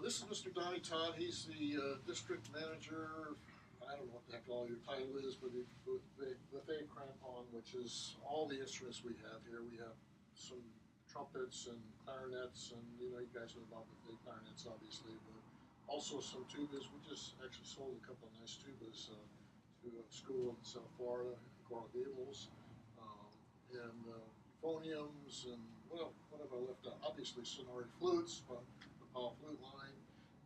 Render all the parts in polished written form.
this is Mr. Donnie Todd. He's the district manager. I don't know what the heck all your title is, but buffet crampon, which is all the instruments we have here. We have some trumpets and clarinets, and you guys know about buffet clarinets, obviously, but also some tubas. We just actually sold a couple of nice tubas to a school in South Florida, Coral Gables, and euphoniums, and what have I left out? Obviously, Sonare flutes, but the Powell flute line.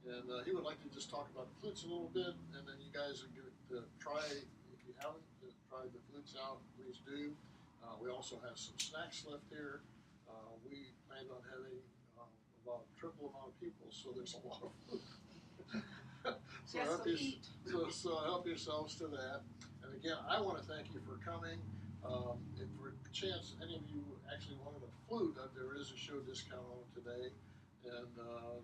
And he would like to just talk about the flutes a little bit, and then you guys are going to try, if you haven't tried the flutes out, please do. We also have some snacks left here. We planned on having about a triple amount of people, so there's a lot of food. So help yourselves to that. And again, I want to thank you for coming. If for a chance any of you actually wanted a flute, there is a show discount on it today. And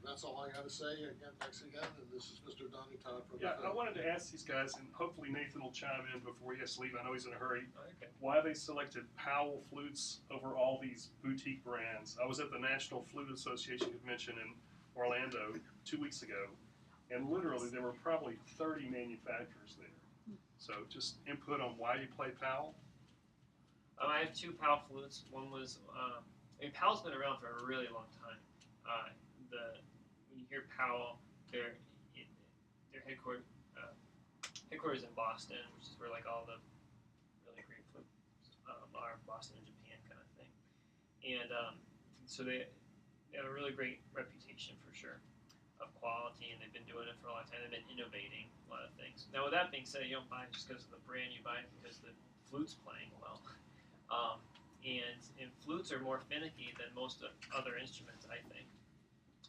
that's all I got to say. Again, thanks again. And this is Mr. Donnie Todd from I wanted to ask these guys, and hopefully Nathan will chime in before he has to leave. I know he's in a hurry. Okay. Why they selected Powell flutes over all these boutique brands. I was at the National Flute Association convention in Orlando 2 weeks ago, and literally there were probably 30 manufacturers there. So just input on why you play Powell. I have two Powell flutes. One was, Powell's been around for a really long time. When you hear Powell, their headquarters in Boston, which is where like all the really great flutes are, Boston and Japan kind of thing. And so they have a really great reputation for sure of quality, and they've been doing it for a long time. They've been innovating a lot of things. Now, with that being said, you don't buy it just because of the brand. You buy it because the flute's playing well. And flutes are more finicky than most other instruments, I think.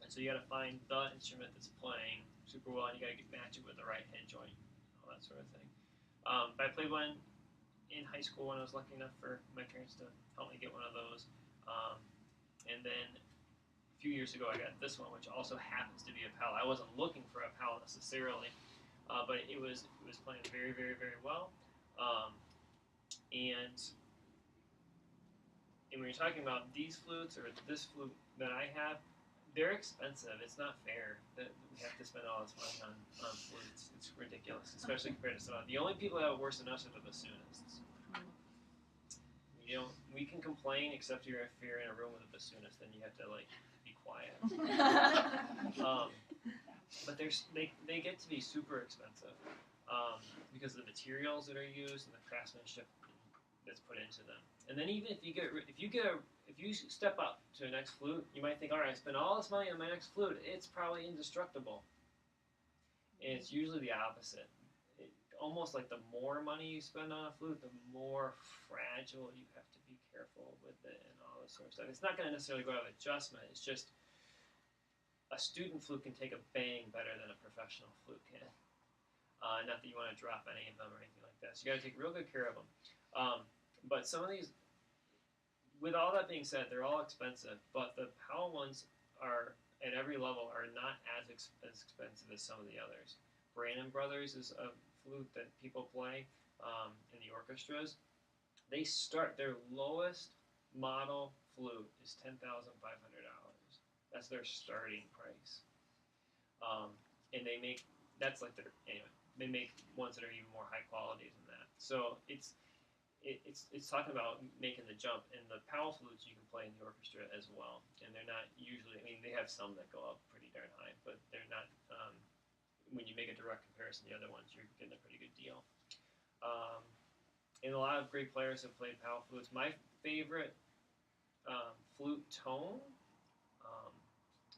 And so you got to find the instrument that's playing super well, and you got to match it with the right head joint, all that sort of thing. But I played one in high school when I was lucky enough for my parents to help me get one of those. And then a few years ago, I got this one, which also happens to be a Powell. I wasn't looking for a Powell necessarily, but it was playing very, very, very well. And when you're talking about these flutes or this flute that I have, they're expensive. It's not fair that we have to spend all this money on flutes. It's ridiculous, especially compared to some of the only people that have it worse than us are the bassoonists. We can complain, except if you're in a room with a bassoonist, then you have to like be quiet. But they get to be super expensive because of the materials that are used and the craftsmanship that's put into them. And then even if you step up to a next flute, you might think, all right, I spent all this money on my next flute. It's probably indestructible. And it's usually the opposite. Almost like the more money you spend on a flute, the more fragile you have to be careful with it and all this sort of stuff. It's not going to necessarily go out of adjustment. It's just a student flute can take a bang better than a professional flute can. Not that you want to drop any of them or anything like that. So you got to take real good care of them. But some of these, with all that being said, they're all expensive. But the Powell ones are, at every level, are not as expensive as some of the others. Brannon Brothers is a flute that people play in the orchestras. They start, their lowest model flute is $10,500. That's their starting price. And they make, that's like their, anyway, they make ones that are even more high quality than that. So it's talking about making the jump, and the Powell flutes you can play in the orchestra as well. And they're not usually, I mean, they have some that go up pretty darn high, but they're not, when you make a direct comparison to the other ones, you're getting a pretty good deal. And a lot of great players have played Powell flutes. My favorite flute tone,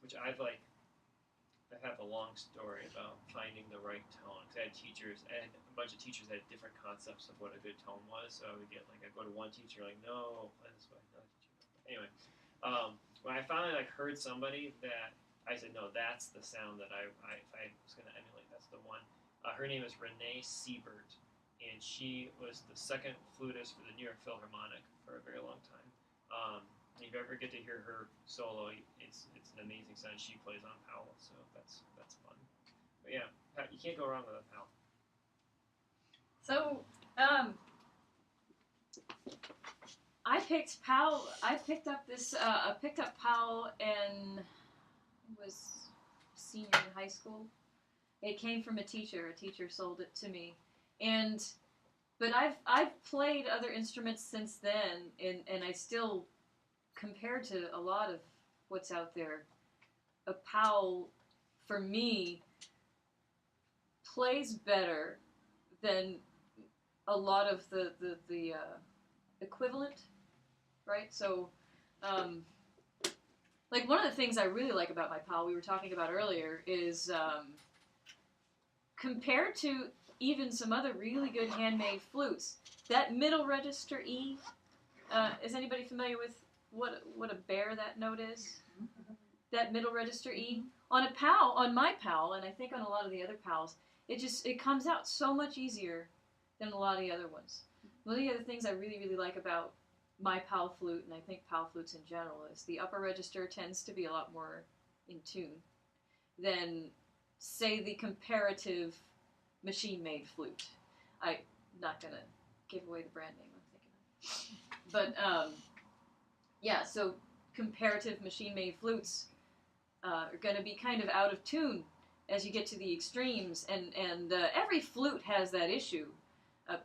which I have a long story about finding the right tone. Because I had a bunch of teachers that had different concepts of what a good tone was. So I would get I'd go to one teacher like, no, play this way. Another teacher. Anyway, when I finally heard somebody that I said, no, that's the sound that if I was going to emulate, that's the one. Her name is Renee Siebert, and she was the second flutist for the New York Philharmonic for a very long time. If you ever get to hear her solo, it's an amazing sound. She plays on Powell, so that's fun. But yeah, you can't go wrong with a Powell. So, I picked Powell. I picked up Powell in, it was senior in high school. It came from a teacher. A teacher sold it to me, but I've played other instruments since then, and I still, compared to a lot of what's out there, a Powell, for me, plays better than a lot of the equivalent, right? So, like one of the things I really like about my Powell, we were talking about earlier, is compared to even some other really good handmade flutes, that middle register E, is anybody familiar with what a bare that note is? That middle register E? On a Powell, on my Powell, and I think on a lot of the other Powells, it comes out so much easier than a lot of the other ones. One of the other things I really, really like about my Powell flute, and I think Powell flutes in general, is the upper register tends to be a lot more in tune than, say, the comparative machine-made flute. I'm not going to give away the brand name I'm thinking of. But, yeah, so comparative machine-made flutes are going to be kind of out of tune as you get to the extremes, and every flute has that issue.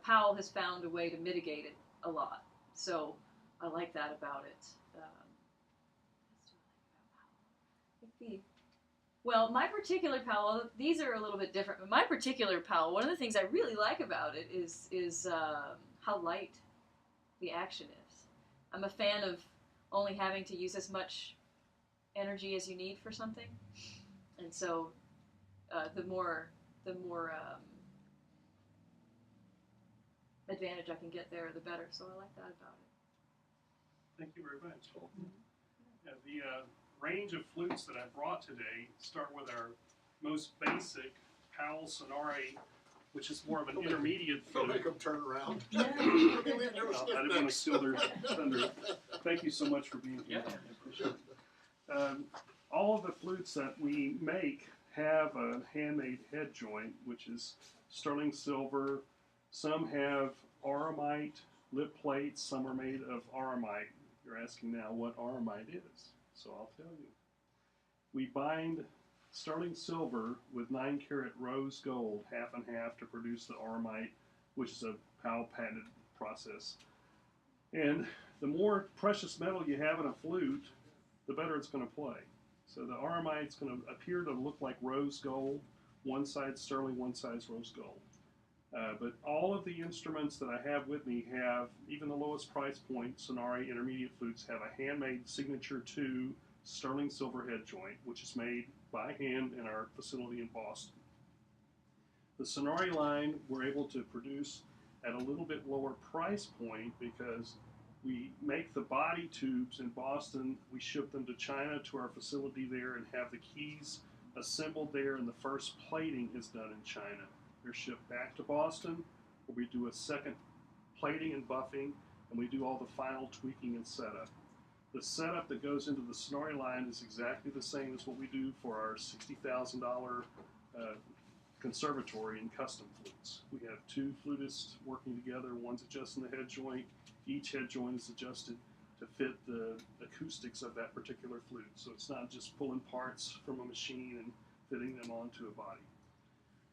Powell has found a way to mitigate it a lot, so I like that about it. Well, my particular Powell, these are a little bit different, but my particular Powell, one of the things I really like about it is how light the action is. I'm a fan of only having to use as much energy as you need for something, and so the more advantage I can get there, the better. So I like that about it. Thank you very much. Yeah, the range of flutes that I brought today start with our most basic Powell-Sonare, which is more of an intermediate Don't flute. make them turn around. Well, I didn't want to steal their thunder. Thank you so much for being here. Yeah. I appreciate it. All of the flutes that we make have a handmade head joint, which is sterling silver. Some have aramite lip plates. Some are made of aramite. You're asking now what aramite is, so I'll tell you. We bind sterling silver with 9-karat rose gold, half and half, to produce the aramite, which is a Powell patented process. And the more precious metal you have in a flute, the better it's going to play. So the aramite's going to appear to look like rose gold, one side sterling, one side's rose gold. But all of the instruments that I have with me have, even the lowest price point, Sonare intermediate flutes, have a handmade signature 2 sterling silver head joint, which is made by hand in our facility in Boston. The Sonare line we're able to produce at a little bit lower price point because we make the body tubes in Boston, we ship them to China to our facility there and have the keys assembled there, and the first plating is done in China. They're shipped back to Boston, where we do a second plating and buffing, and we do all the final tweaking and setup. The setup that goes into the Sonare line is exactly the same as what we do for our $60,000 conservatory and custom flutes. We have 2 flutists working together. One's adjusting the head joint. Each head joint is adjusted to fit the acoustics of that particular flute. So it's not just pulling parts from a machine and fitting them onto a body.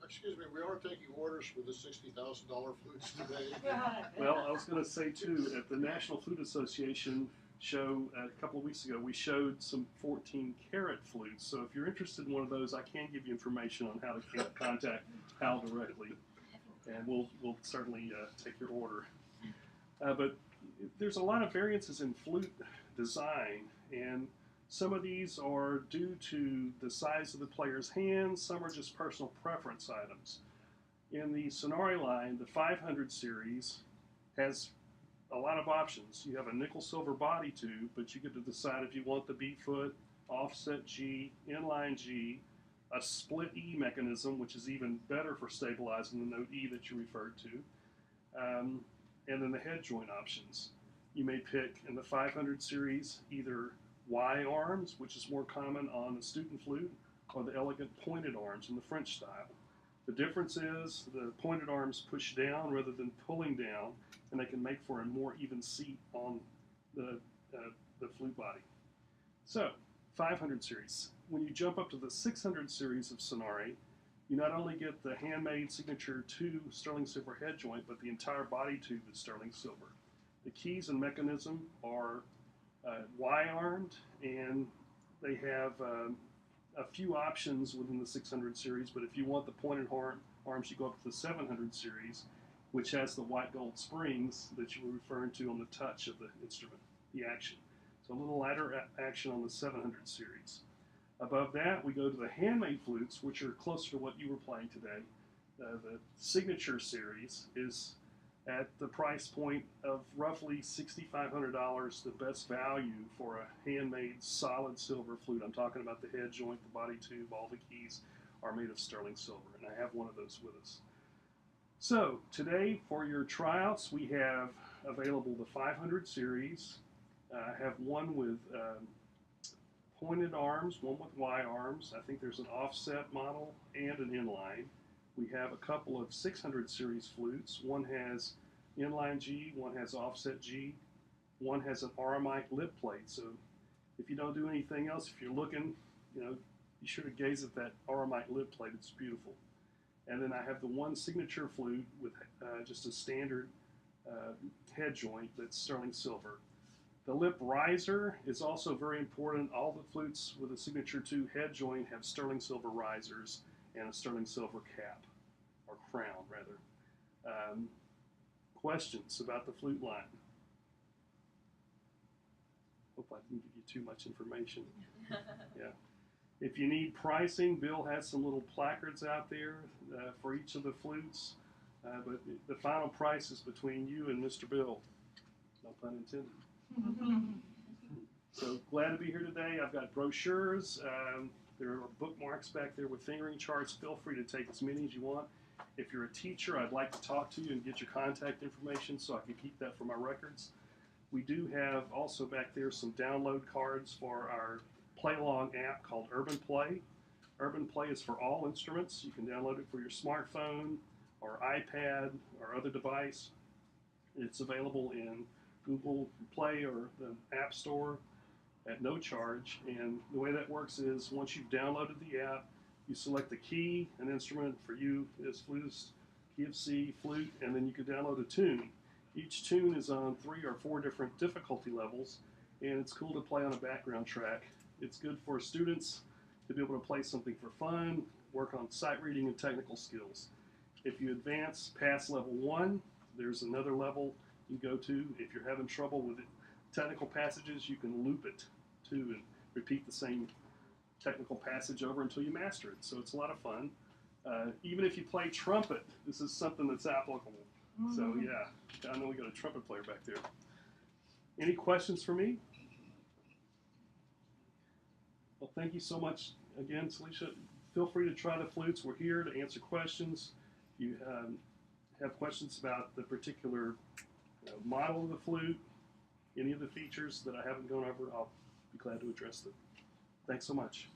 Excuse me, we are taking orders for the $60,000 flutes today. Well, I was going to say too, at the National Flute Association show a couple of weeks ago, we showed some 14-karat flutes. So if you're interested in one of those, I can give you information on how to contact Hal directly, and we'll certainly take your order. But there's a lot of variances in flute design, and some of these are due to the size of the player's hands, some are just personal preference items. In the Sonare line, the 500 series has a lot of options. You have a nickel silver body tube, but you get to decide if you want the B foot, offset G, inline G, a split E mechanism, which is even better for stabilizing the note E that you referred to, and then the head joint options. You may pick in the 500 series either Y arms, which is more common on the student flute, or the elegant pointed arms in the French style. The difference is the pointed arms push down rather than pulling down, and they can make for a more even seat on the flute body. So, 500 series. When you jump up to the 600 series of Sonare, you not only get the handmade signature 2 sterling silver head joint, but the entire body tube is sterling silver. The keys and mechanism are Y-armed, and they have a few options within the 600 series, but if you want the pointed arms, you go up to the 700 series, which has the white gold springs that you were referring to on the touch of the instrument, the action. So a little lighter action on the 700 series. Above that, we go to the handmade flutes, which are closer to what you were playing today. The signature series is at the price point of roughly $6,500, the best value for a handmade solid silver flute. I'm talking about the head joint, the body tube, all the keys are made of sterling silver, and I have one of those with us. So today for your tryouts, we have available the 500 series. I have one with pointed arms, one with Y arms. I think there's an offset model and an inline. We have a couple of 600 series flutes. One has inline G, one has offset G, one has an RMI lip plate. So if you don't do anything else, if you're looking, be sure to gaze at that RMI lip plate. It's beautiful. And then I have the one signature flute with just a standard head joint that's sterling silver. The lip riser is also very important. All the flutes with a signature 2 head joint have sterling silver risers and a sterling silver cap, or crown rather. Questions about the flute line? Hope I didn't give you too much information. Yeah. If you need pricing, Bill has some little placards out there for each of the flutes, but the final price is between you and Mr. Bill. No pun intended. So glad to be here today. I've got brochures. There are bookmarks back there with fingering charts. Feel free to take as many as you want. If you're a teacher, I'd like to talk to you and get your contact information so I can keep that for my records. We do have also back there some download cards for our play-along app called Urban Play. Urban Play is for all instruments. You can download it for your smartphone or iPad or other device. It's available in Google Play or the App Store at no charge. And the way that works is once you've downloaded the app, you select the key, an instrument. For you is flutist, key of C, flute, and then you can download a tune. Each tune is on 3 or 4 different difficulty levels, and it's cool to play on a background track. It's good for students to be able to play something for fun, work on sight reading and technical skills. If you advance past level 1, there's another level you can go to. If you're having trouble with technical passages, you can loop it too and repeat the same technical passage over until you master it. So it's a lot of fun. Even if you play trumpet, this is something that's applicable. So yeah, I know we got a trumpet player back there. Any questions for me? Well, thank you so much again, Celicia. Feel free to try the flutes. We're here to answer questions. If you have questions about the particular model of the flute, any of the features that I haven't gone over, I'll be glad to address them. Thanks so much.